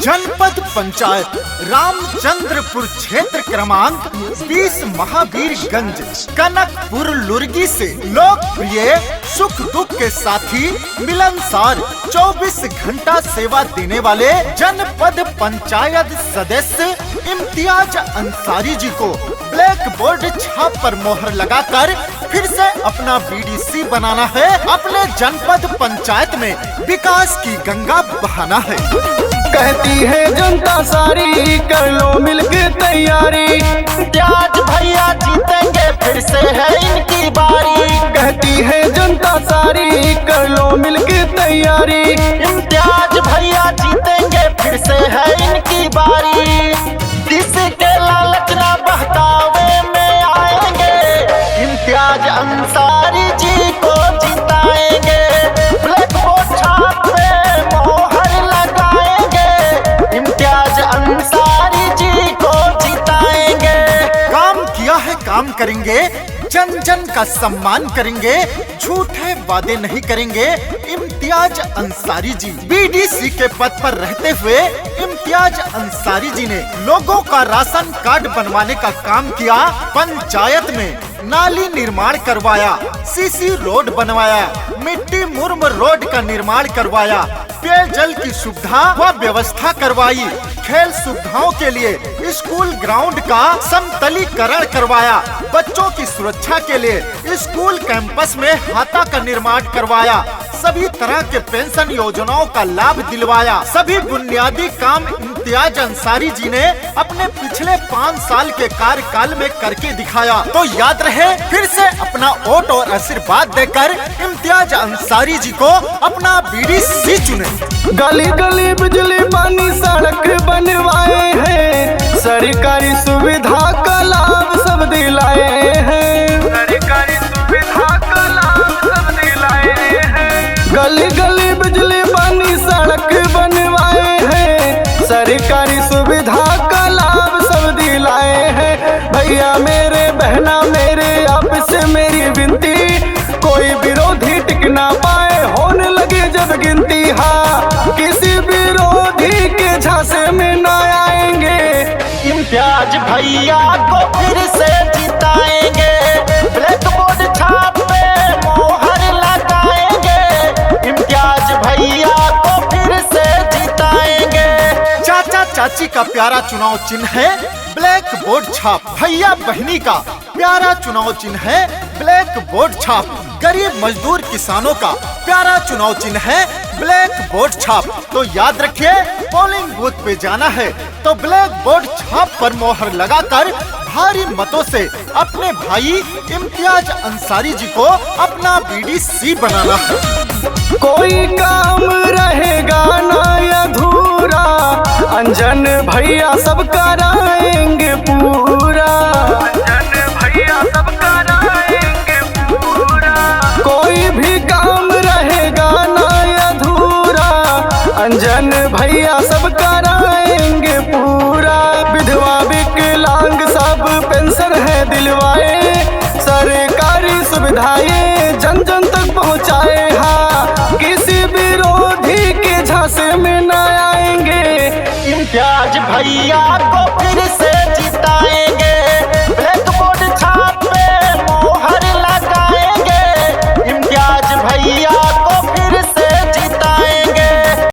जनपद पंचायत रामचंद्रपुर क्षेत्र क्रमांक 20 महावीरगंज कनकपुर लुर्गी से लोकप्रिय सुख दुख के साथी मिलनसार 24 घंटा सेवा देने वाले जनपद पंचायत सदस्य इम्तियाज अंसारी जी को ब्लैक बोर्ड छाप पर मोहर लगाकर फिर से अपना बीडीसी बनाना है। अपने जनपद पंचायत में विकास की गंगा बहाना है। कहती है जनता सारी कर लो मिलके तैयारी, इम्तियाज भैया जीतेंगे फिर से है इनकी बारी। कहती है जनता सारी कर लो मिलके तैयारी, इम्तियाज भैया जीतेंगे फिर से है इनकी बारी। किसी के लालच ना बहकावे में आएंगे, इम्तियाज अंसारी जी को जिताएंगे। ब्लैक बोर्ड छाप पे मोहर लगाएंगे, इम्तियाज अंसारी जी को जिताएंगे। काम किया है काम करेंगे, जन जन का सम्मान करेंगे, झूठे वादे नहीं करेंगे। इम्तियाज अंसारी जी बीडीसी के पद पर रहते हुए इम्तियाज अंसारी जी ने लोगों का राशन कार्ड बनवाने का काम किया, पंचायत में नाली निर्माण करवाया, सीसी रोड बनवाया, मिट्टी मुर्म रोड का निर्माण करवाया, पेयजल की सुविधा व व्यवस्था करवाई, खेल सुविधाओं के लिए स्कूल ग्राउंड का समतलीकरण करवाया, बच्चों की सुरक्षा के लिए स्कूल कैंपस में हाता का निर्माण करवाया, सभी तरह के पेंशन योजनाओं का लाभ दिलवाया। सभी बुनियादी काम इम्तियाज अंसारी जी ने अपने पिछले 5 साल के कार्यकाल में करके दिखाया। तो याद रहे, फिर से अपना वोट और आशीर्वाद देकर इम्तियाज अंसारी जी को अपना बीडीसी चुने। गली गली बिजली पानी सड़क बनवाए हैं, सरकारी सुविधा का लाभ सब दिलाए हैं, सरकारी सुविधा का लाभ सब दिलाए हैं। गली गली बिजली पानी सड़क बनवाए हैं, सरकारी सुविधा का लाभ सब दिलाए हैं। भैया मेरे बहना मेरे आपसे मेरी विनती, कोई विरोधी टिक ना पाए होने लगे जब गिनती। हाँ, किसी विरोधी के झांसे में न आएंगे, इम्तियाज भैया को फिर से जिताएंगे। ब्लैक बोर्ड छाप पे मोहर लगाएंगे, इम्तियाज भैया को फिर से जिताएंगे। चाचा चाची का प्यारा चुनाव चिन्ह है ब्लैक बोर्ड छाप, भैया बहनी का प्यारा चुनाव चिन्ह है ब्लैक बोर्ड छाप, गरीब मजदूर किसानों का प्यारा चुनाव चिन्ह है ब्लैक बोर्ड छाप। तो याद रखिए, पोलिंग बूथ पे जाना है तो ब्लैक बोर्ड छाप पर मोहर लगाकर भारी मतों से अपने भाई इम्तियाज अंसारी जी को अपना बीडीसी बनाना है। कोई काम रहेगा ना अधूरा, अंजन भैया सब कराएंगे पूरा, अंजन भैया सब कराएंगे पूरा। कोई भी काम रहेगा ना अधूरा, अंजन भैया सब कराएंगे पूरा। विधवा विकलांग सब पेंशन है दिलवाए, सरकारी सुविधाएं जन जन तक पहुँचाए। हाँ, किसी विरोधी के झांसे में न आएंगे, इम्तियाज भैया को फिर से